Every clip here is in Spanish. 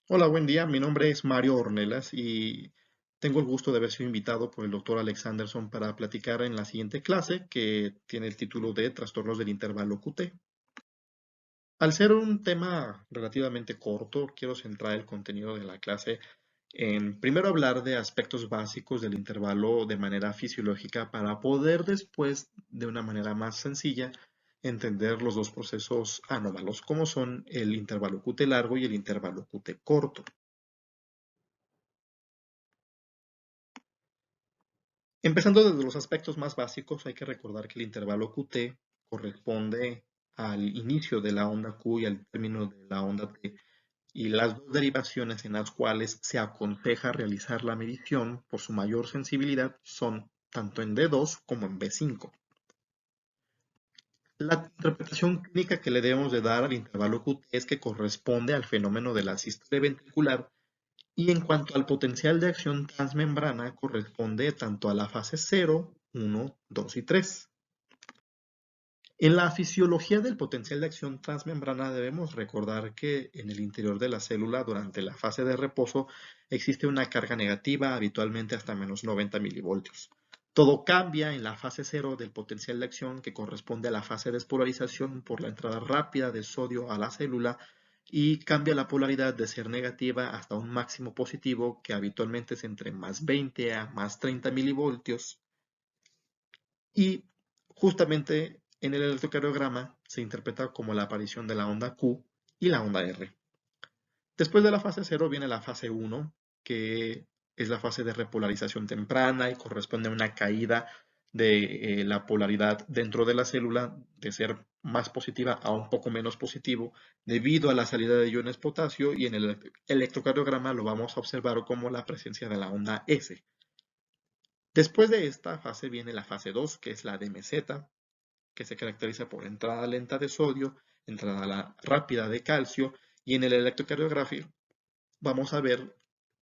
Hola, buen día. Mi nombre es Mario Ornelas y tengo el gusto de haber sido invitado por el doctor Alexanderson para platicar en la siguiente clase que tiene el título de Trastornos del intervalo QT. Al ser un tema relativamente corto, quiero centrar el contenido de la clase en primero hablar de aspectos básicos del intervalo de manera fisiológica para poder después, de una manera más sencilla, entender los dos procesos anómalos, como son el intervalo QT largo y el intervalo QT corto. Empezando desde los aspectos más básicos, hay que recordar que el intervalo QT corresponde al inicio de la onda Q y al término de la onda T, y las dos derivaciones en las cuales se aconseja realizar la medición por su mayor sensibilidad son tanto en D2 como en B5. La interpretación clínica que le debemos de dar al intervalo QT es que corresponde al fenómeno de la sístole ventricular. Y en cuanto al potencial de acción transmembrana, corresponde tanto a la fase 0, 1, 2 y 3. En la fisiología del potencial de acción transmembrana debemos recordar que en el interior de la célula durante la fase de reposo existe una carga negativa, habitualmente hasta menos 90 milivoltios. Todo cambia en la fase 0 del potencial de acción, que corresponde a la fase de despolarización por la entrada rápida de sodio a la célula, y cambia la polaridad de ser negativa hasta un máximo positivo que habitualmente es entre más 20 a más 30 milivoltios. Y justamente en el electrocardiograma se interpreta como la aparición de la onda Q y la onda R. Después de la fase 0 viene la fase 1, que es la fase de repolarización temprana y corresponde a una caída de la polaridad dentro de la célula, de ser más positiva a un poco menos positivo, debido a la salida de iones potasio, y en el electrocardiograma lo vamos a observar como la presencia de la onda S. Después de esta fase viene la fase 2, que es la de meseta, que se caracteriza por entrada lenta de sodio, entrada rápida de calcio, y en el electrocardiografía vamos a ver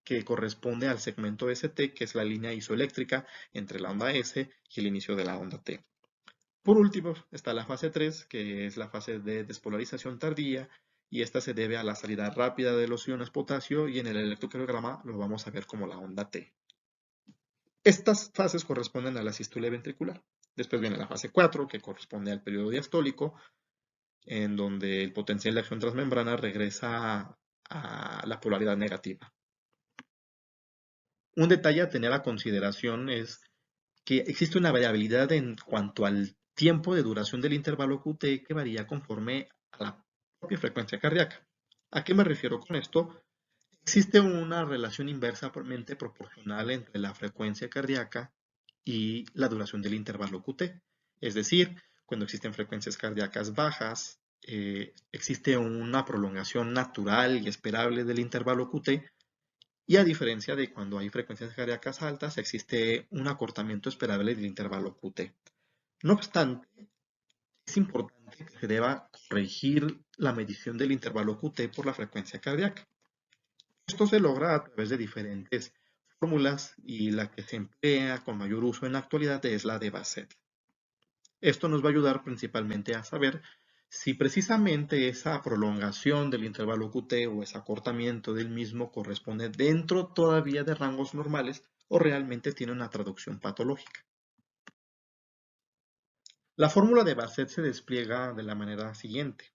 que corresponde al segmento ST, que es la línea isoeléctrica entre la onda S y el inicio de la onda T. Por último, está la fase 3, que es la fase de despolarización tardía, y esta se debe a la salida rápida de los iones potasio, y en el electrocardiograma lo vamos a ver como la onda T. Estas fases corresponden a la sístole ventricular. Después viene la fase 4, que corresponde al periodo diastólico, en donde el potencial de acción transmembrana regresa a la polaridad negativa. Un detalle a tener a consideración es que existe una variabilidad en cuanto al tiempo de duración del intervalo QT que varía conforme a la propia frecuencia cardíaca. ¿A qué me refiero con esto? Existe una relación inversamente proporcional entre la frecuencia cardíaca y la duración del intervalo QT. Es decir, cuando existen frecuencias cardíacas bajas, existe una prolongación natural y esperable del intervalo QT, y a diferencia de cuando hay frecuencias cardíacas altas, existe un acortamiento esperable del intervalo QT. No obstante, es importante que se deba corregir la medición del intervalo QT por la frecuencia cardíaca. Esto se logra a través de diferentes fórmulas, y la que se emplea con mayor uso en la actualidad es la de Bassett. Esto nos va a ayudar principalmente a saber si precisamente esa prolongación del intervalo QT o ese acortamiento del mismo corresponde dentro todavía de rangos normales o realmente tiene una traducción patológica. La fórmula de Bassett se despliega de la manera siguiente.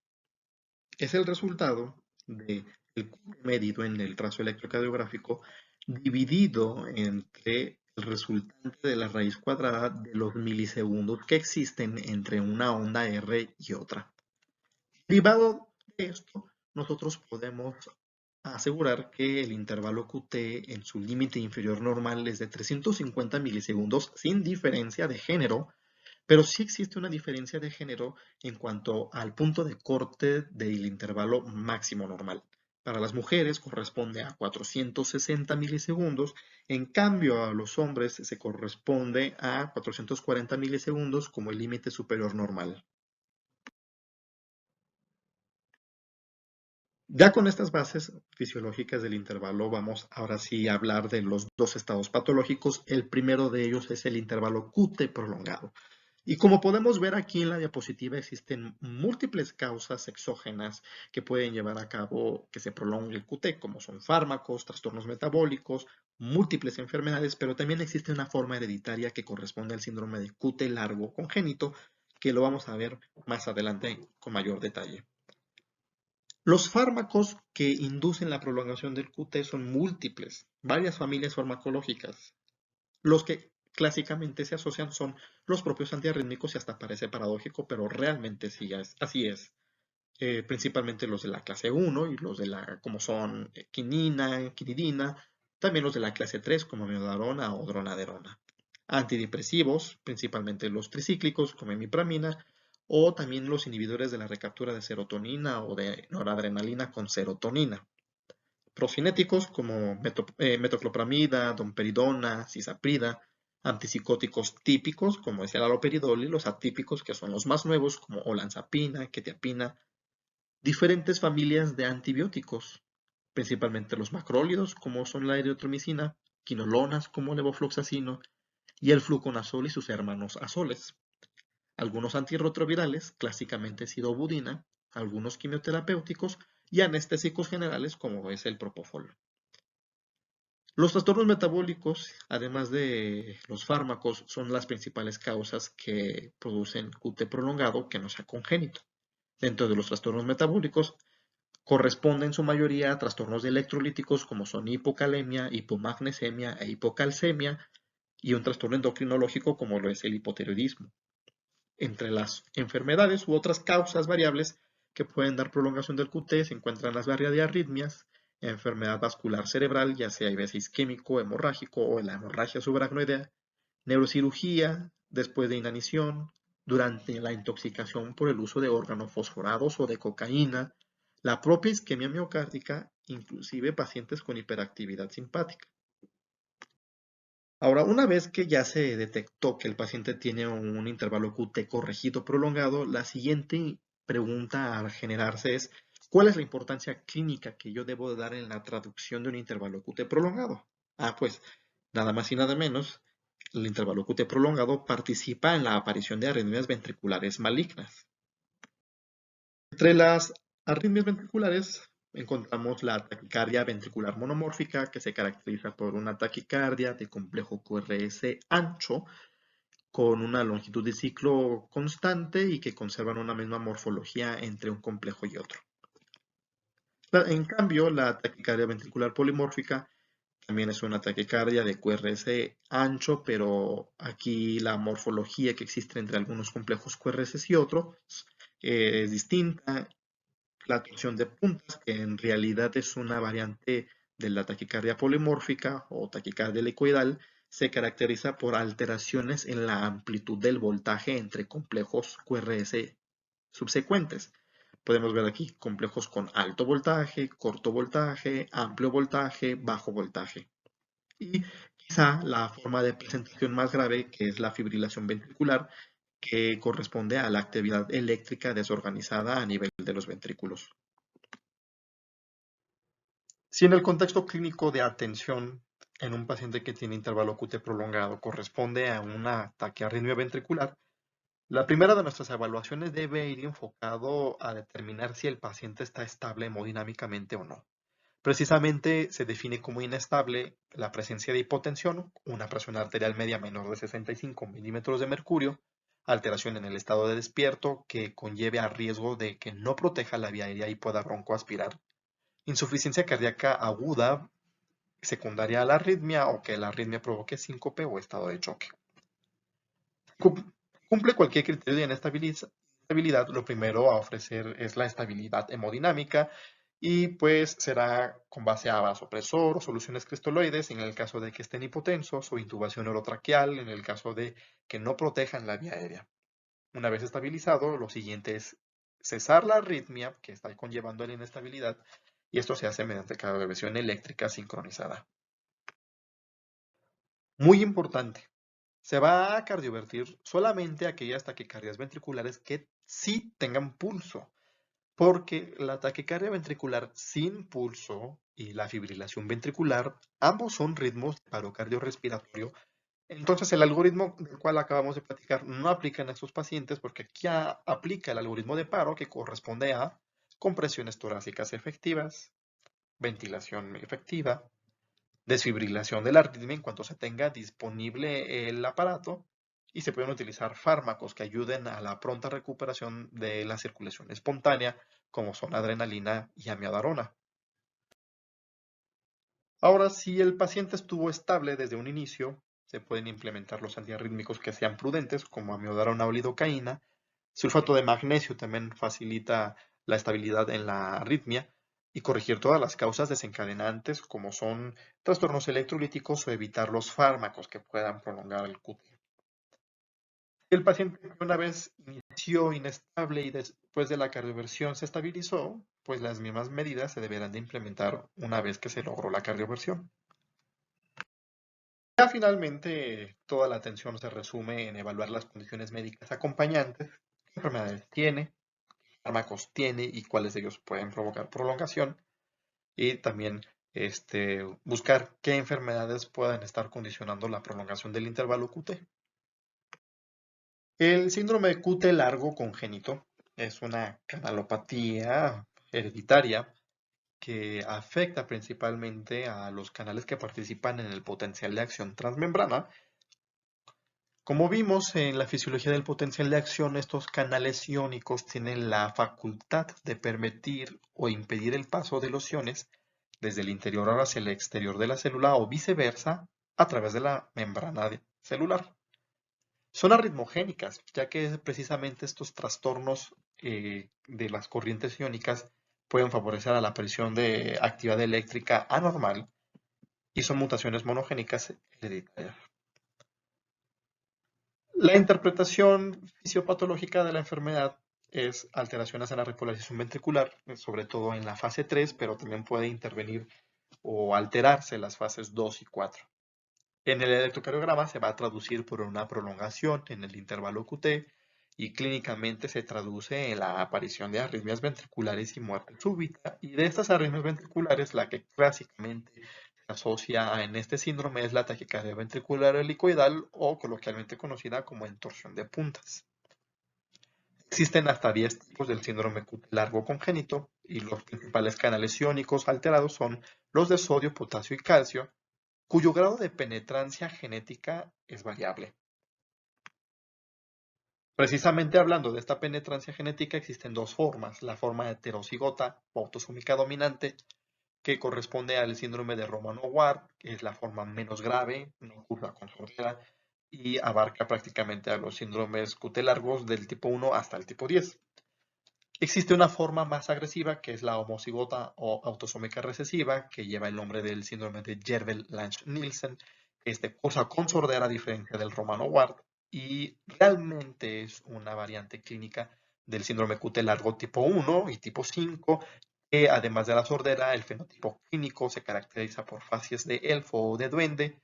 Es el resultado del Q medido en el trazo electrocardiográfico dividido entre el resultante de la raíz cuadrada de los milisegundos que existen entre una onda R y otra. Derivado de esto, nosotros podemos asegurar que el intervalo QT en su límite inferior normal es de 350 milisegundos sin diferencia de género, pero sí existe una diferencia de género en cuanto al punto de corte del intervalo máximo normal. Para las mujeres corresponde a 460 milisegundos, en cambio a los hombres se corresponde a 440 milisegundos como el límite superior normal. Ya con estas bases fisiológicas del intervalo, vamos ahora sí a hablar de los dos estados patológicos. El primero de ellos es el intervalo QT prolongado. Y como podemos ver aquí en la diapositiva, existen múltiples causas exógenas que pueden llevar a cabo que se prolongue el QT, como son fármacos, trastornos metabólicos, múltiples enfermedades, pero también existe una forma hereditaria que corresponde al síndrome de QT largo congénito, que lo vamos a ver más adelante con mayor detalle. Los fármacos que inducen la prolongación del QT son múltiples, varias familias farmacológicas. Los que clásicamente se asocian son los propios antiarrítmicos y hasta parece paradójico, pero realmente sí así es. Principalmente los de la clase 1 y los de la, como son quinina, quinidina, también los de la clase 3 como amiodarona o dronaderona. Antidepresivos, principalmente los tricíclicos como imipramina, o también los inhibidores de la recaptura de serotonina o de noradrenalina con serotonina. Procinéticos como metoclopramida, domperidona, cisaprida, antipsicóticos típicos como es el haloperidol y los atípicos que son los más nuevos como olanzapina, quetiapina, diferentes familias de antibióticos, principalmente los macrólidos como son la eritromicina, quinolonas como levofloxacino y el fluconazol y sus hermanos azoles. Algunos antirretrovirales, clásicamente sidobudina, algunos quimioterapéuticos y anestésicos generales como es el propofol. Los trastornos metabólicos, además de los fármacos, son las principales causas que producen QT prolongado que no sea congénito. Dentro de los trastornos metabólicos corresponden en su mayoría a trastornos electrolíticos como son hipocalemia, hipomagnesemia e hipocalcemia y un trastorno endocrinológico como lo es el hipotiroidismo. Entre las enfermedades u otras causas variables que pueden dar prolongación del QT se encuentran las arritmias, enfermedad vascular cerebral, ya sea IBS isquémico, hemorrágico o la hemorragia subaracnoidea, neurocirugía después de inanición, durante la intoxicación por el uso de organofosforados o de cocaína, la propia isquemia miocárdica, inclusive pacientes con hiperactividad simpática. Ahora, una vez que ya se detectó que el paciente tiene un intervalo QT corregido prolongado, la siguiente pregunta a generarse es, ¿cuál es la importancia clínica que yo debo dar en la traducción de un intervalo QT prolongado? Pues nada más y nada menos, el intervalo QT prolongado participa en la aparición de arritmias ventriculares malignas. Entre las arritmias ventriculares encontramos la taquicardia ventricular monomórfica, que se caracteriza por una taquicardia de complejo QRS ancho, con una longitud de ciclo constante y que conservan una misma morfología entre un complejo y otro. En cambio, la taquicardia ventricular polimórfica también es una taquicardia de QRS ancho, pero aquí la morfología que existe entre algunos complejos QRS y otros es distinta. La torsión de puntas, que en realidad es una variante de la taquicardia polimórfica o taquicardia helicoidal, se caracteriza por alteraciones en la amplitud del voltaje entre complejos QRS subsecuentes. Podemos ver aquí complejos con alto voltaje, corto voltaje, amplio voltaje, bajo voltaje. Y quizá la forma de presentación más grave, que es la fibrilación ventricular, que corresponde a la actividad eléctrica desorganizada a nivel de los ventrículos. Si en el contexto clínico de atención en un paciente que tiene intervalo QT prolongado corresponde a una taquiarritmia ventricular, la primera de nuestras evaluaciones debe ir enfocado a determinar si el paciente está estable hemodinámicamente o no. Precisamente se define como inestable la presencia de hipotensión, una presión arterial media menor de 65 milímetros de mercurio, alteración en el estado de despierto que conlleve a riesgo de que no proteja la vía aérea y pueda broncoaspirar, insuficiencia cardíaca aguda secundaria a la arritmia o que la arritmia provoque síncope o estado de choque. Cumple cualquier criterio de inestabilidad, lo primero a ofrecer es la estabilidad hemodinámica y pues será con base a vasopresor o soluciones cristaloides en el caso de que estén hipotensos o intubación orotraqueal en el caso de que no protejan la vía aérea. Una vez estabilizado, lo siguiente es cesar la arritmia que está conllevando la inestabilidad y esto se hace mediante cardioversión eléctrica sincronizada. Muy importante, se va a cardiovertir solamente aquellas taquicardias ventriculares que sí tengan pulso, porque la taquicardia ventricular sin pulso y la fibrilación ventricular, ambos son ritmos de paro cardiorrespiratorio Entonces, el algoritmo del cual acabamos de platicar no aplica en estos pacientes porque aquí aplica el algoritmo de paro que corresponde a compresiones torácicas efectivas, ventilación efectiva, desfibrilación de la arritmia en cuanto se tenga disponible el aparato y se pueden utilizar fármacos que ayuden a la pronta recuperación de la circulación espontánea, como son adrenalina y amiodarona. Ahora, si el paciente estuvo estable desde un inicio, se pueden implementar los antiarrítmicos que sean prudentes, como amiodarona o lidocaína. Sulfato de magnesio también facilita la estabilidad en la arritmia y corregir todas las causas desencadenantes, como son trastornos electrolíticos o evitar los fármacos que puedan prolongar el QT. El paciente que una vez inició inestable y después de la cardioversión se estabilizó, pues las mismas medidas se deberán de implementar una vez que se logró la cardioversión. Ya finalmente, toda la atención se resume en evaluar las condiciones médicas acompañantes, qué enfermedades tiene, qué fármacos tiene y cuáles de ellos pueden provocar prolongación, y también buscar qué enfermedades puedan estar condicionando la prolongación del intervalo QT. El síndrome de QT largo congénito es una canalopatía hereditaria que afecta principalmente a los canales que participan en el potencial de acción transmembrana. Como vimos en la fisiología del potencial de acción, estos canales iónicos tienen la facultad de permitir o impedir el paso de los iones desde el interior hacia el exterior de la célula o viceversa a través de la membrana celular. Son arritmogénicas, ya que precisamente estos trastornos de las corrientes iónicas pueden favorecer a la aparición de actividad eléctrica anormal y son mutaciones monogénicas hereditarias. La interpretación fisiopatológica de la enfermedad es alteraciones en la repolarización ventricular, sobre todo en la fase 3, pero también puede intervenir o alterarse las fases 2 y 4. En el electrocardiograma se va a traducir por una prolongación en el intervalo QT y clínicamente se traduce en la aparición de arritmias ventriculares y muerte súbita. Y de estas arritmias ventriculares, la que clásicamente se asocia en este síndrome es la taquicardia ventricular helicoidal o coloquialmente conocida como entorsión de puntas. Existen hasta 10 tipos del síndrome QT largo congénito y los principales canales iónicos alterados son los de sodio, potasio y calcio, cuyo grado de penetrancia genética es variable. Precisamente hablando de esta penetrancia genética existen dos formas, la forma heterocigota o autosómica dominante, que corresponde al síndrome de Romano-Ward, que es la forma menos grave, no cursa con sordera y abarca prácticamente a los síndromes QT largos del tipo 1 hasta el tipo 10. Existe una forma más agresiva que es la homocigota o autosómica recesiva, que lleva el nombre del síndrome de Jervell-Lange-Nielsen, que cursa con sordera a diferencia del Romano-Ward y realmente es una variante clínica del síndrome QT largo tipo 1 y tipo 5, que además de la sordera, el fenotipo clínico se caracteriza por facies de elfo o de duende,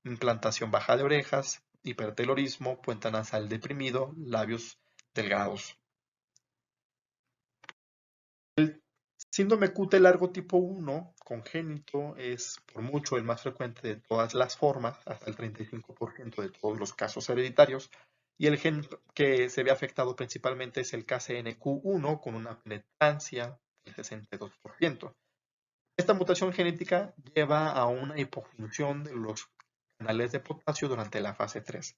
implantación baja de orejas, hipertelorismo, puente nasal deprimido, labios delgados. Síndrome QT largo tipo 1 congénito es por mucho el más frecuente de todas las formas, hasta el 35% de todos los casos hereditarios, y el gen que se ve afectado principalmente es el KCNQ1 con una penetrancia del 62%. Esta mutación genética lleva a una hipofunción de los canales de potasio durante la fase 3.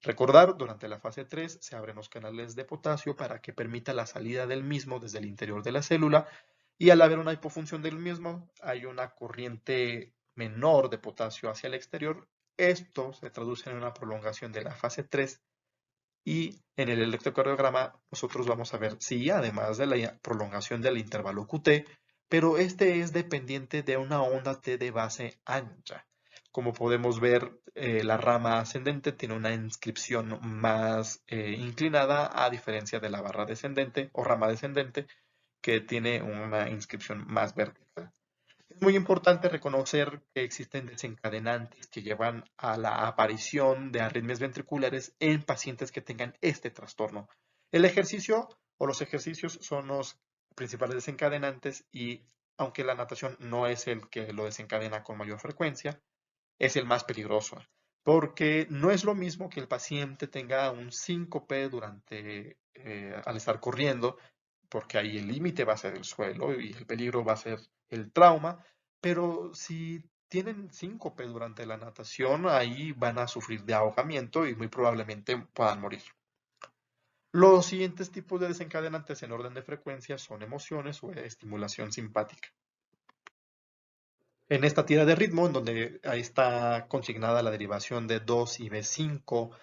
Recordar, durante la fase 3 se abren los canales de potasio para que permita la salida del mismo desde el interior de la célula y al haber una hipofunción del mismo hay una corriente menor de potasio hacia el exterior. Esto se traduce en una prolongación de la fase 3 y en el electrocardiograma nosotros vamos a ver, sí, además de la prolongación del intervalo QT, pero este es dependiente de una onda T de base ancha. Como podemos ver, la rama ascendente tiene una inscripción más inclinada a diferencia de la barra descendente o rama descendente que tiene una inscripción más vertical. Es muy importante reconocer que existen desencadenantes que llevan a la aparición de arritmias ventriculares en pacientes que tengan este trastorno. El ejercicio o los ejercicios son los principales desencadenantes y aunque la natación no es el que lo desencadena con mayor frecuencia, es el más peligroso. porque no es lo mismo que el paciente tenga un síncope al estar corriendo, porque ahí el límite va a ser el suelo y el peligro va a ser el trauma, pero si tienen síncope durante la natación, ahí van a sufrir de ahogamiento y muy probablemente puedan morir. Los siguientes tipos de desencadenantes en orden de frecuencia son emociones o estimulación simpática. En esta tira de ritmo, en donde ahí está consignada la derivación de 2 y B5,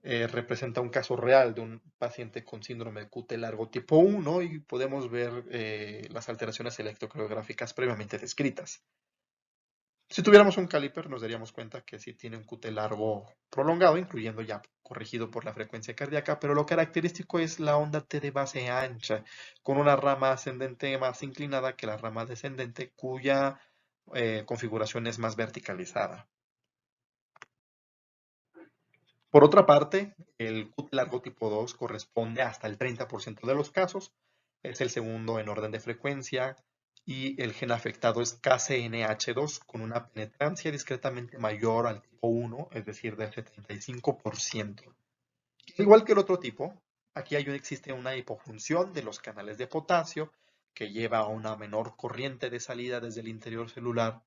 representa un caso real de un paciente con síndrome de QT largo tipo 1 y podemos ver las alteraciones electrocardiográficas previamente descritas. Si tuviéramos un caliper, nos daríamos cuenta que sí tiene un QT largo prolongado, incluyendo ya corregido por la frecuencia cardíaca, pero lo característico es la onda T de base ancha, con una rama ascendente más inclinada que la rama descendente, cuya configuración es más verticalizada. Por otra parte, el QT largo tipo 2 corresponde hasta el 30% de los casos, es el segundo en orden de frecuencia y el gen afectado es KCNH2 con una penetrancia discretamente mayor al tipo 1, es decir, del 75%. Al igual que el otro tipo, aquí existe una hipofunción de los canales de potasio que lleva a una menor corriente de salida desde el interior celular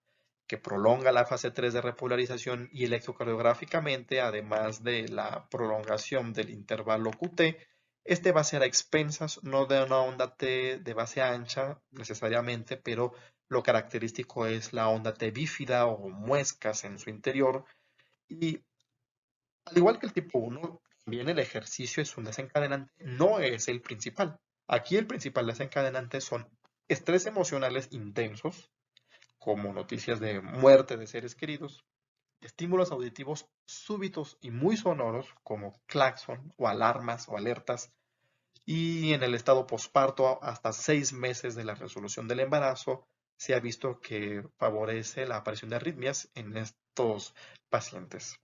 que prolonga la fase 3 de repolarización y electrocardiográficamente, además de la prolongación del intervalo QT, este va a ser a expensas no de una onda T de base ancha necesariamente, pero lo característico es la onda T bífida o muescas en su interior y al igual que el tipo 1, también el ejercicio es un desencadenante, no es el principal. Aquí el principal desencadenante son estrés emocionales intensos, como noticias de muerte de seres queridos, estímulos auditivos súbitos y muy sonoros, como claxon o alarmas o alertas, y en el estado posparto, hasta 6 meses de la resolución del embarazo, se ha visto que favorece la aparición de arritmias en estos pacientes.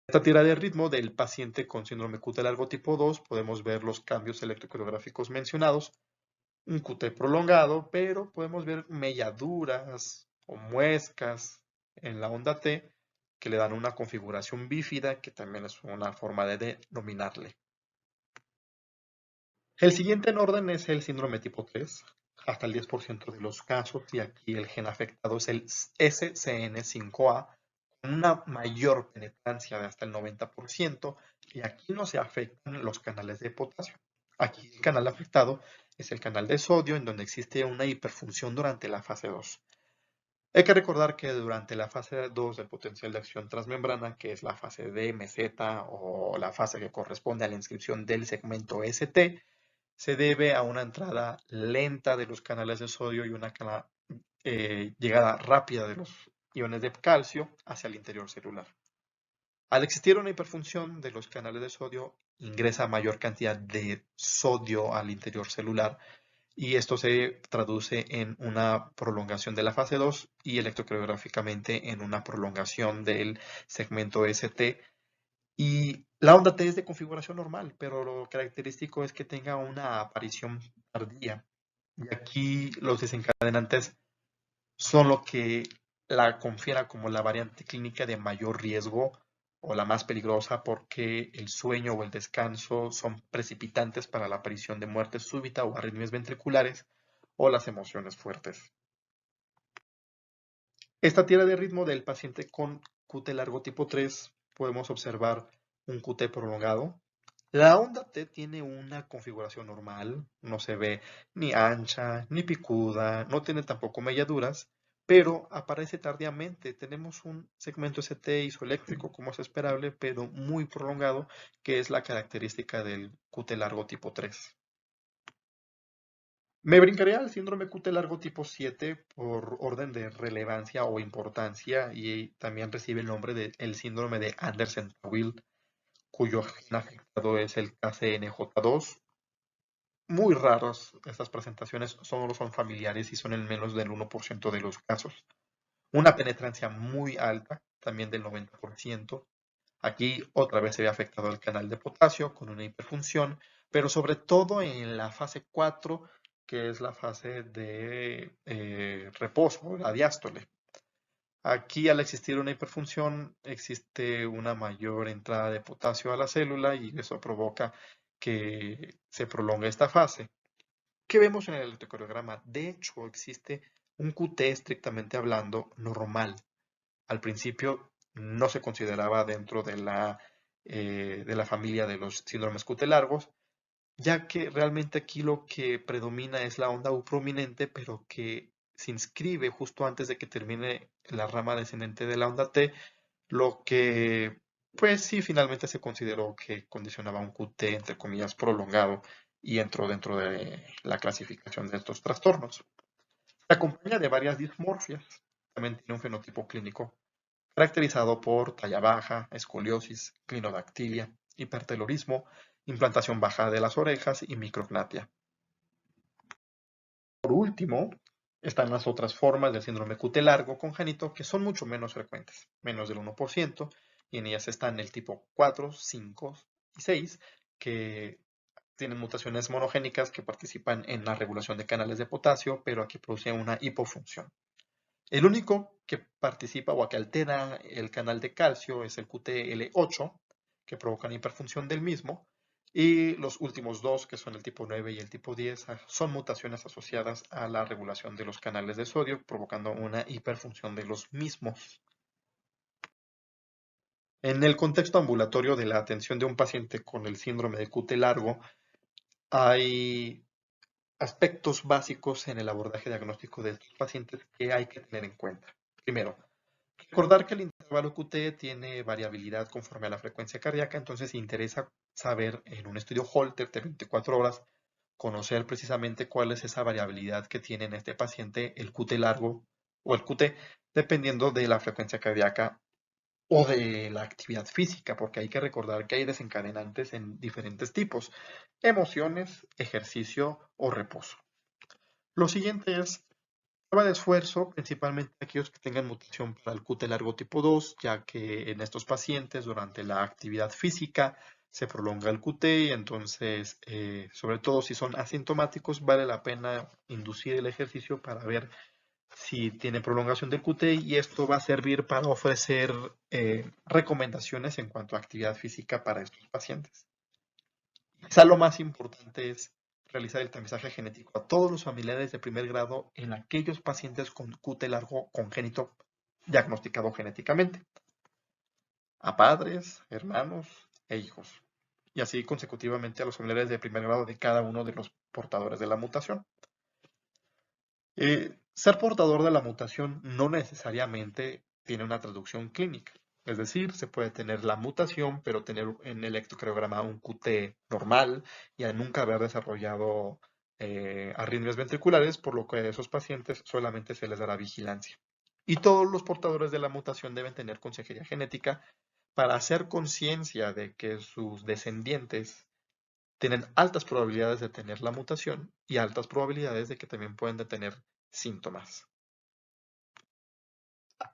En esta tira de ritmo del paciente con síndrome QT largo tipo 2 podemos ver los cambios electrocardiográficos mencionados, un QT prolongado, pero podemos ver melladuras o muescas en la onda T que le dan una configuración bífida, que también es una forma de denominarle. El siguiente en orden es el síndrome tipo 3, hasta el 10% de los casos, y aquí el gen afectado es el SCN5A, con una mayor penetrancia de hasta el 90%, y aquí no se afectan los canales de potasio. Aquí el canal afectado es el canal de sodio, en donde existe una hiperfunción durante la fase 2. Hay que recordar que durante la fase 2 del potencial de acción transmembrana, que es la fase de meseta o la fase que corresponde a la inscripción del segmento ST, se debe a una entrada lenta de los canales de sodio y una llegada rápida de los iones de calcio hacia el interior celular. Al existir una hiperfunción de los canales de sodio, ingresa mayor cantidad de sodio al interior celular y esto se traduce en una prolongación de la fase 2 y electrocardiográficamente en una prolongación del segmento ST. Y la onda T es de configuración normal, pero lo característico es que tenga una aparición tardía. Y aquí los desencadenantes son lo que la confiera como la variante clínica de mayor riesgo o la más peligrosa porque el sueño o el descanso son precipitantes para la aparición de muerte súbita o arritmias ventriculares o las emociones fuertes. Esta tira de ritmo del paciente con QT largo tipo 3 podemos observar un QT prolongado. La onda T tiene una configuración normal, no se ve ni ancha ni picuda, no tiene tampoco melladuras, pero aparece tardíamente. Tenemos un segmento ST isoeléctrico como es esperable, pero muy prolongado, que es la característica del QT largo tipo 3. Me brincaría al síndrome QT largo tipo 7 por orden de relevancia o importancia y también recibe el nombre de el síndrome de Andersen-Tawil, cuyo gen afectado es el KCNJ2. Muy raras estas presentaciones, solo son familiares y son en menos del 1% de los casos. Una penetrancia muy alta, también del 90%. Aquí otra vez se ve afectado el canal de potasio con una hiperfunción, pero sobre todo en la fase 4, que es la fase de reposo, la diástole. Aquí, al existir una hiperfunción, existe una mayor entrada de potasio a la célula y eso provoca que se prolongue esta fase. ¿Qué vemos en el electrocardiograma? De hecho, existe un QT estrictamente hablando normal. Al principio no se consideraba dentro de la familia de los síndromes QT largos, ya que realmente aquí lo que predomina es la onda U prominente, pero que se inscribe justo antes de que termine la rama descendente de la onda T, lo que pues sí finalmente se consideró que condicionaba un QT entre comillas prolongado y entró dentro de la clasificación de estos trastornos. Se acompaña de varias dismorfias. También tiene un fenotipo clínico caracterizado por talla baja, escoliosis, clinodactilia, hipertelorismo, implantación baja de las orejas y micrognatia. Por último, están las otras formas del síndrome QT largo congénito que son mucho menos frecuentes, menos del 1%, y en ellas están el tipo 4, 5 y 6, que tienen mutaciones monogénicas que participan en la regulación de canales de potasio, pero aquí producen una hipofunción. El único que participa o que altera el canal de calcio es el QTL8, que provoca una hiperfunción del mismo, y los últimos dos, que son el tipo 9 y el tipo 10, son mutaciones asociadas a la regulación de los canales de sodio, provocando una hiperfunción de los mismos. En el contexto ambulatorio de la atención de un paciente con el síndrome de QT largo, hay aspectos básicos en el abordaje diagnóstico de estos pacientes que hay que tener en cuenta. Primero, recordar que el intervalo QT tiene variabilidad conforme a la frecuencia cardíaca, entonces interesa saber en un estudio Holter de 24 horas, conocer precisamente cuál es esa variabilidad que tiene en este paciente el QT largo o el QT, dependiendo de la frecuencia cardíaca o de la actividad física, porque hay que recordar que hay desencadenantes en diferentes tipos: emociones, ejercicio o reposo. Lo siguiente es prueba de esfuerzo, principalmente aquellos que tengan mutación para el QT largo tipo 2, ya que en estos pacientes durante la actividad física se prolonga el QT y entonces, sobre todo si son asintomáticos, vale la pena inducir el ejercicio para ver si tiene prolongación del QT y esto va a servir para ofrecer recomendaciones en cuanto a actividad física para estos pacientes. Quizá lo más importante es realizar el tamizaje genético a todos los familiares de primer grado en aquellos pacientes con QT largo congénito diagnosticado genéticamente, a padres, hermanos e hijos, y así consecutivamente a los familiares de primer grado de cada uno de los portadores de la mutación. Ser portador de la mutación no necesariamente tiene una traducción clínica. Es decir, se puede tener la mutación, pero tener en el electrocardiograma un QT normal y a nunca haber desarrollado arritmias ventriculares, por lo que a esos pacientes solamente se les dará vigilancia. Y todos los portadores de la mutación deben tener consejería genética para hacer conciencia de que sus descendientes tienen altas probabilidades de tener la mutación y altas probabilidades de que también puedan tener síntomas.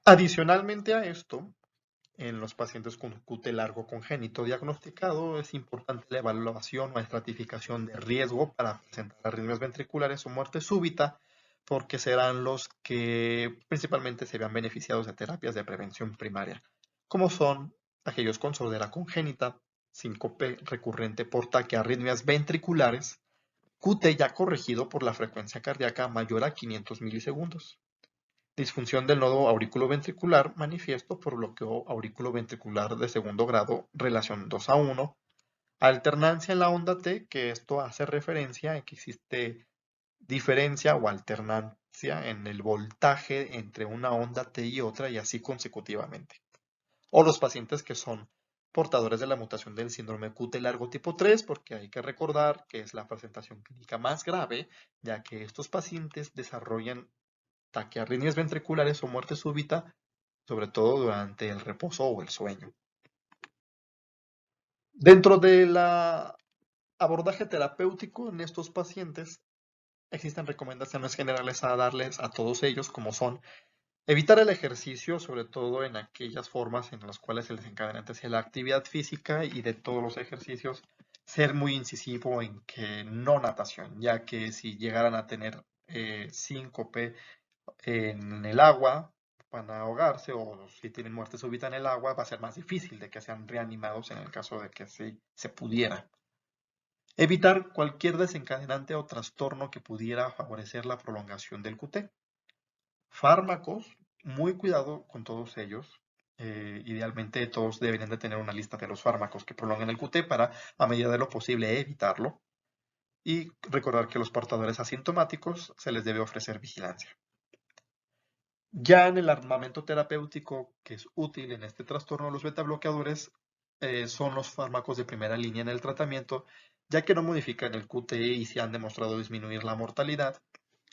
Adicionalmente a esto, en los pacientes con QT largo congénito diagnosticado, es importante la evaluación o estratificación de riesgo para presentar arritmias ventriculares o muerte súbita, porque serán los que principalmente se vean beneficiados de terapias de prevención primaria, como son aquellos con sordera congénita, síncope recurrente por taquiarritmias ventriculares, QT ya corregido por la frecuencia cardíaca mayor a 500 milisegundos. Disfunción del nodo auriculoventricular manifiesto por bloqueo auriculoventricular de segundo grado, relación 2:1. Alternancia en la onda T, que esto hace referencia a que existe diferencia o alternancia en el voltaje entre una onda T y otra y así consecutivamente. O los pacientes que son portadores de la mutación del síndrome QT largo tipo 3, porque hay que recordar que es la presentación clínica más grave, ya que estos pacientes desarrollan taquiarritmias ventriculares o muerte súbita, sobre todo durante el reposo o el sueño. Dentro del abordaje terapéutico en estos pacientes, existen recomendaciones generales a darles a todos ellos, como son evitar el ejercicio, sobre todo en aquellas formas en las cuales el desencadenante sea la actividad física, y de todos los ejercicios, ser muy incisivo en que no natación, ya que si llegaran a tener síncope en el agua, van a ahogarse o si tienen muerte súbita en el agua, va a ser más difícil de que sean reanimados en el caso de que se pudiera. Evitar cualquier desencadenante o trastorno que pudiera favorecer la prolongación del QT. Fármacos, muy cuidado con todos ellos. Idealmente todos deberían de tener una lista de los fármacos que prolongan el QT para, a medida de lo posible, evitarlo. Y recordar que a los portadores asintomáticos se les debe ofrecer vigilancia. Ya en el armamento terapéutico que es útil en este trastorno, los betabloqueadores son los fármacos de primera línea en el tratamiento, ya que no modifican el QT y se han demostrado disminuir la mortalidad.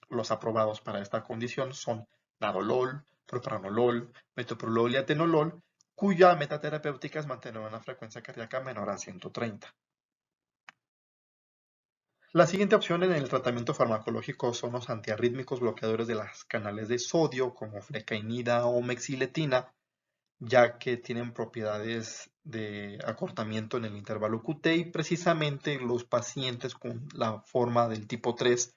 Los aprobados para esta condición son nadolol, propranolol, metoprolol y atenolol, cuya meta terapéutica es mantener una frecuencia cardíaca menor a 130. La siguiente opción en el tratamiento farmacológico son los antiarrítmicos bloqueadores de los canales de sodio, como flecainida o mexiletina, ya que tienen propiedades de acortamiento en el intervalo QT y precisamente los pacientes con la forma del tipo 3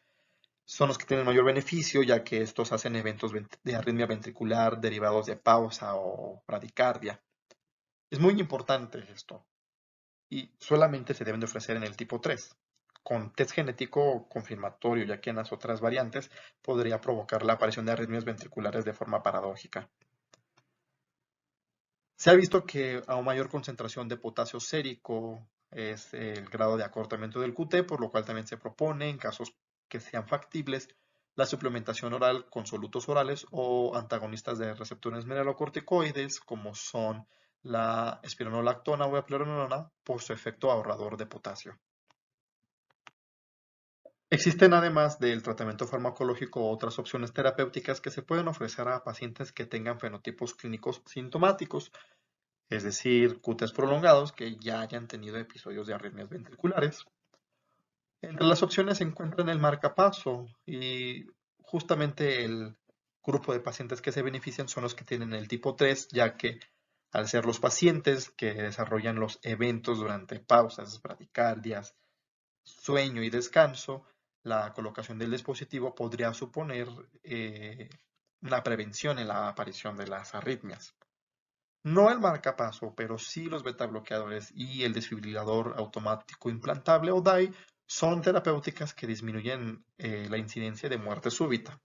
son los que tienen mayor beneficio, ya que estos hacen eventos de arritmia ventricular derivados de pausa o bradicardia. Es muy importante esto y solamente se deben de ofrecer en el tipo 3. Con test genético confirmatorio, ya que en las otras variantes podría provocar la aparición de arritmias ventriculares de forma paradójica. Se ha visto que a mayor concentración de potasio sérico es el grado de acortamiento del QT, por lo cual también se propone, en casos que sean factibles, la suplementación oral con solutos orales o antagonistas de receptores mineralocorticoides, como son la espironolactona o eplerenona, por su efecto ahorrador de potasio. Existen, además del tratamiento farmacológico, otras opciones terapéuticas que se pueden ofrecer a pacientes que tengan fenotipos clínicos sintomáticos, es decir, QTs prolongados que ya hayan tenido episodios de arritmias ventriculares. Entre las opciones se encuentran el marcapaso y justamente el grupo de pacientes que se benefician son los que tienen el tipo 3, ya que al ser los pacientes que desarrollan los eventos durante pausas, bradicardias, sueño y descanso, la colocación del dispositivo podría suponer una prevención en la aparición de las arritmias. No el marcapaso, pero sí los betabloqueadores y el desfibrilador automático implantable o DAI son terapéuticas que disminuyen la incidencia de muerte súbita.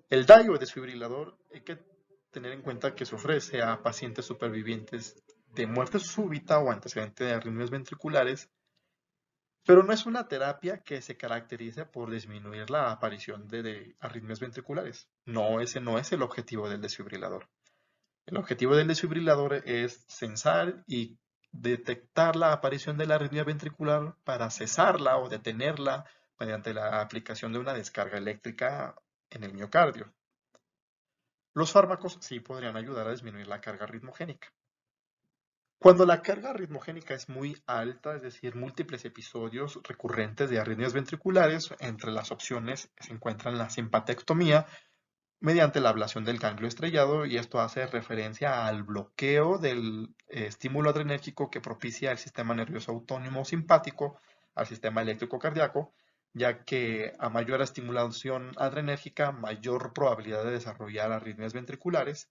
El DAI o desfibrilador hay que tener en cuenta que se ofrece a pacientes supervivientes de muerte súbita o antecedente de arritmias ventriculares, pero no es una terapia que se caracterice por disminuir la aparición de arritmias ventriculares. No, ese no es el objetivo del desfibrilador. El objetivo del desfibrilador es censar y detectar la aparición de la arritmia ventricular para cesarla o detenerla mediante la aplicación de una descarga eléctrica en el miocardio. Los fármacos sí podrían ayudar a disminuir la carga ritmogénica. Cuando la carga ritmogénica es muy alta, es decir, múltiples episodios recurrentes de arritmias ventriculares, entre las opciones se encuentran la simpatectomía, mediante la ablación del ganglio estrellado, y esto hace referencia al bloqueo del estímulo adrenérgico que propicia el sistema nervioso autónomo simpático al sistema eléctrico cardíaco, ya que a mayor estimulación adrenérgica, mayor probabilidad de desarrollar arritmias ventriculares,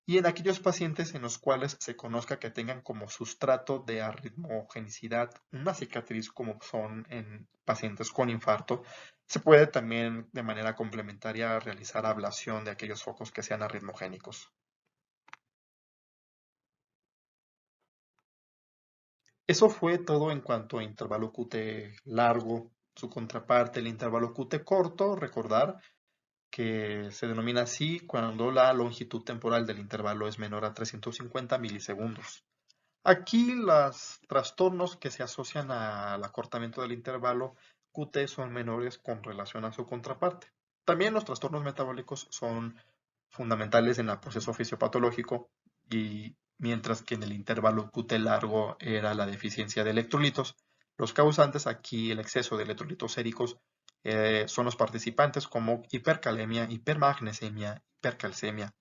y en aquellos pacientes en los cuales se conozca que tengan como sustrato de arritmogenicidad una cicatriz, como son en pacientes con infarto, se puede también de manera complementaria realizar ablación de aquellos focos que sean arritmogénicos. Eso fue todo en cuanto a intervalo QT largo. Su contraparte, el intervalo QT corto, recordar que se denomina así cuando la longitud temporal del intervalo es menor a 350 milisegundos. Aquí los trastornos que se asocian al acortamiento del intervalo QT son menores con relación a su contraparte. También los trastornos metabólicos son fundamentales en el proceso fisiopatológico, y mientras que en el intervalo QT largo era la deficiencia de electrolitos, los causantes aquí, el exceso de electrolitos séricos, son los participantes como hipercalemia, hipermagnesemia, hipercalcemia.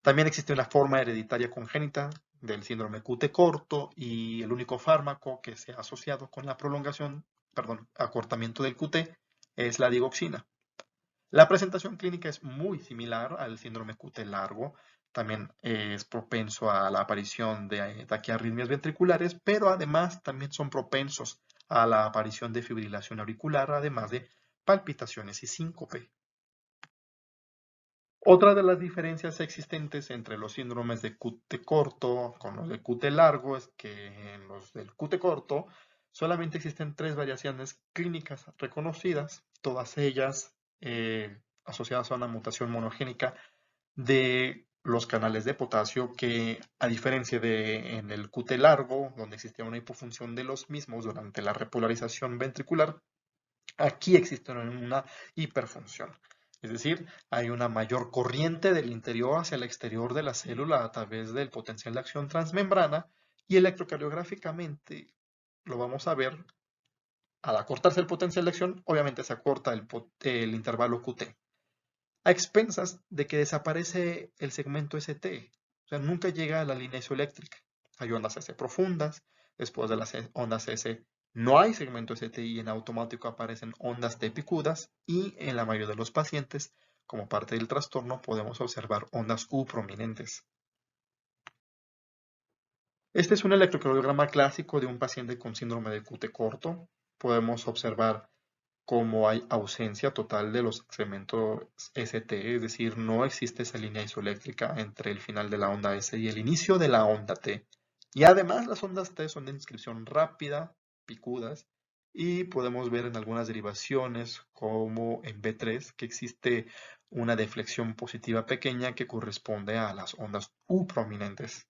También existe una forma hereditaria congénita del síndrome QT corto, y el único fármaco que se ha asociado con la acortamiento del QT es la digoxina. La presentación clínica es muy similar al síndrome QT largo, también es propenso a la aparición de taquiarritmias ventriculares, pero además también son propensos a la aparición de fibrilación auricular, además de palpitaciones y síncope. Otra de las diferencias existentes entre los síndromes de QT corto con los de QT largo es que en los del QT corto solamente existen tres variaciones clínicas reconocidas, todas ellas asociadas a una mutación monogénica de los canales de potasio que, a diferencia de en el QT largo, donde existía una hipofunción de los mismos durante la repolarización ventricular, aquí existe una hiperfunción. Es decir, hay una mayor corriente del interior hacia el exterior de la célula a través del potencial de acción transmembrana y electrocardiográficamente lo vamos a ver. Al acortarse el potencial de acción, obviamente se acorta el intervalo QT, a expensas de que desaparece el segmento ST. O sea, nunca llega a la línea isoeléctrica. Hay ondas S profundas, después de las ondas S no hay segmento ST y en automático aparecen ondas T picudas y en la mayoría de los pacientes, como parte del trastorno, podemos observar ondas U prominentes. Este es un electrocardiograma clásico de un paciente con síndrome de QT corto. Podemos observar cómo hay ausencia total de los segmentos ST, es decir, no existe esa línea isoeléctrica entre el final de la onda S y el inicio de la onda T. Y además las ondas T son de inscripción rápida, picudas, y podemos ver en algunas derivaciones, como en B3, que existe una deflexión positiva pequeña que corresponde a las ondas U prominentes.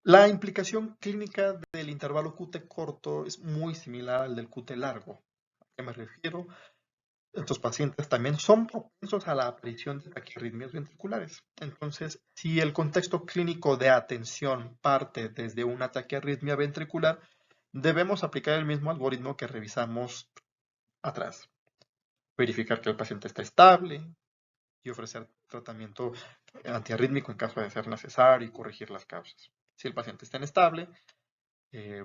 La implicación clínica del intervalo QT corto es muy similar al del QT largo. ¿A qué me refiero? Estos pacientes también son propensos a la aparición de taquiarritmias ventriculares. Entonces, si el contexto clínico de atención parte desde una taquiarritmia ventricular, debemos aplicar el mismo algoritmo que revisamos atrás. Verificar que el paciente está estable y ofrecer tratamiento antiarrítmico en caso de ser necesario y corregir las causas. Si el paciente está inestable,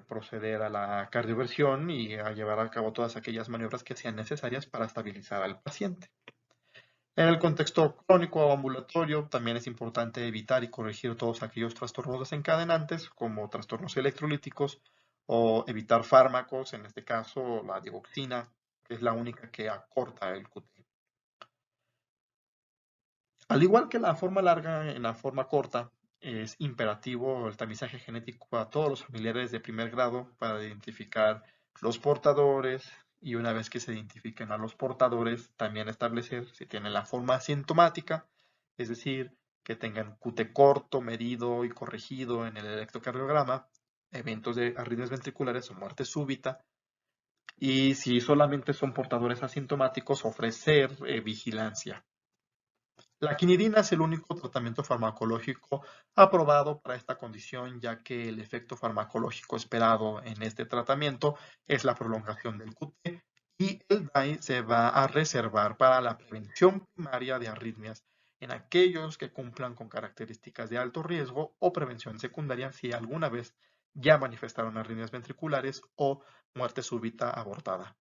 proceder a la cardioversión y a llevar a cabo todas aquellas maniobras que sean necesarias para estabilizar al paciente. En el contexto crónico o ambulatorio, también es importante evitar y corregir todos aquellos trastornos desencadenantes, como trastornos electrolíticos, o evitar fármacos, en este caso la digoxina, que es la única que acorta el QT. Al igual que la forma larga, en la forma corta, es imperativo el tamizaje genético a todos los familiares de primer grado para identificar los portadores y una vez que se identifiquen a los portadores, también establecer si tienen la forma asintomática, es decir, que tengan QT corto, medido y corregido en el electrocardiograma, eventos de arritmias ventriculares o muerte súbita, y si solamente son portadores asintomáticos, ofrecer vigilancia. La quinidina es el único tratamiento farmacológico aprobado para esta condición, ya que el efecto farmacológico esperado en este tratamiento es la prolongación del QT y el DAI se va a reservar para la prevención primaria de arritmias en aquellos que cumplan con características de alto riesgo o prevención secundaria si alguna vez ya manifestaron arritmias ventriculares o muerte súbita abortada.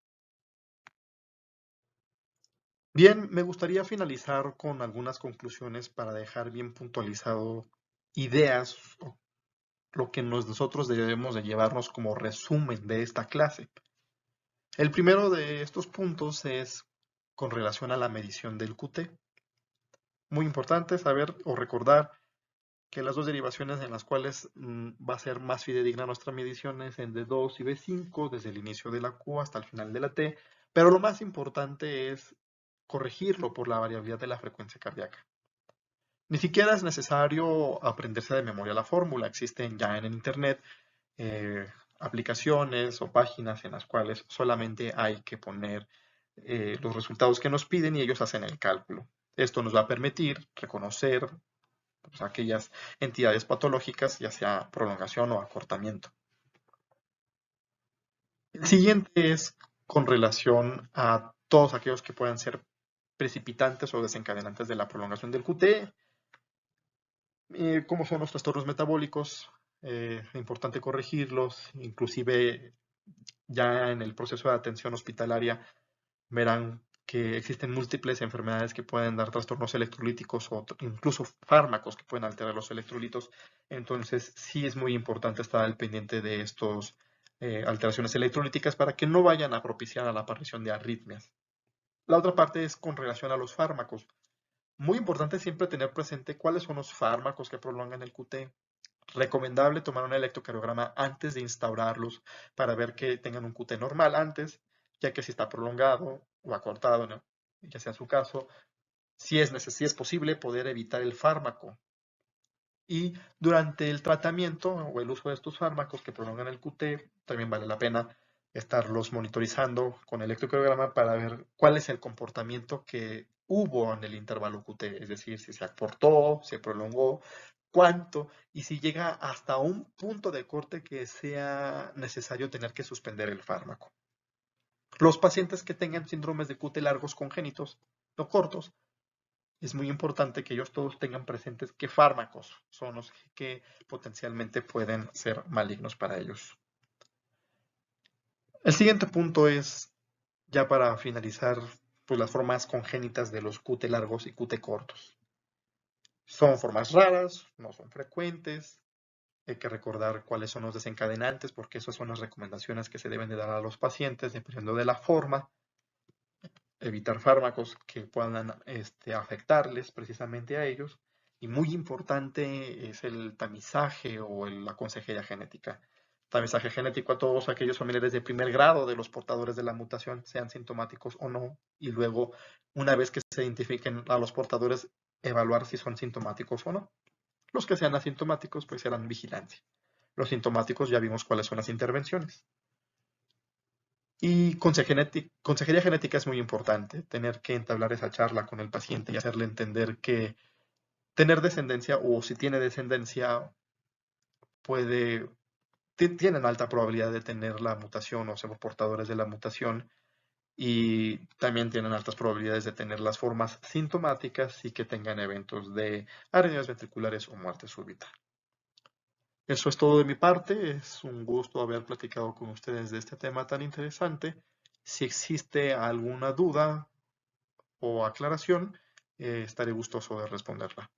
Bien, me gustaría finalizar con algunas conclusiones para dejar bien puntualizado ideas o lo que nosotros debemos de llevarnos como resumen de esta clase. El primero de estos puntos es con relación a la medición del QT. Muy importante saber o recordar que las dos derivaciones en las cuales va a ser más fidedigna nuestra medición es en D2 y B5, desde el inicio de la Q hasta el final de la T, pero lo más importante es corregirlo por la variabilidad de la frecuencia cardíaca. Ni siquiera es necesario aprenderse de memoria la fórmula, existen ya en el Internet aplicaciones o páginas en las cuales solamente hay que poner los resultados que nos piden y ellos hacen el cálculo. Esto nos va a permitir reconocer pues, aquellas entidades patológicas, ya sea prolongación o acortamiento. El siguiente es con relación a todos aquellos que puedan ser precipitantes o desencadenantes de la prolongación del QT, como son los trastornos metabólicos, es importante corregirlos, inclusive ya en el proceso de atención hospitalaria verán que existen múltiples enfermedades que pueden dar trastornos electrolíticos o incluso fármacos que pueden alterar los electrolitos. Entonces, sí es muy importante estar al pendiente de estos alteraciones electrolíticas para que no vayan a propiciar a la aparición de arritmias. La otra parte es con relación a los fármacos. Muy importante siempre tener presente cuáles son los fármacos que prolongan el QT. Recomendable tomar un electrocardiograma antes de instaurarlos para ver que tengan un QT normal antes, ya que si está prolongado o acortado, ¿no? Ya sea su caso, si es posible poder evitar el fármaco. Y durante el tratamiento o el uso de estos fármacos que prolongan el QT, también vale la pena estarlos monitorizando con electrocardiograma para ver cuál es el comportamiento que hubo en el intervalo QT, es decir, si se acortó, se prolongó, cuánto, y si llega hasta un punto de corte que sea necesario tener que suspender el fármaco. Los pacientes que tengan síndromes de QT largos congénitos o cortos, es muy importante que ellos todos tengan presentes qué fármacos son los que potencialmente pueden ser malignos para ellos. El siguiente punto es, ya para finalizar, pues las formas congénitas de los QT largos y QT cortos. Son formas raras, no son frecuentes, hay que recordar cuáles son los desencadenantes, porque esas son las recomendaciones que se deben de dar a los pacientes dependiendo de la forma. Evitar fármacos que puedan afectarles precisamente a ellos. Y muy importante es el tamizaje o la consejería genética. Tamizaje genético a todos aquellos familiares de primer grado de los portadores de la mutación, sean sintomáticos o no. Y luego, una vez que se identifiquen a los portadores, evaluar si son sintomáticos o no. Los que sean asintomáticos, pues serán vigilancia. Los sintomáticos ya vimos cuáles son las intervenciones. Y consejería genética es muy importante, tener que entablar esa charla con el paciente y hacerle entender que tener descendencia o si tiene descendencia tienen alta probabilidad de tener la mutación o ser portadores de la mutación y también tienen altas probabilidades de tener las formas sintomáticas y que tengan eventos de arritmias ventriculares o muerte súbita. Eso es todo de mi parte. Es un gusto haber platicado con ustedes de este tema tan interesante. Si existe alguna duda o aclaración, estaré gustoso de responderla.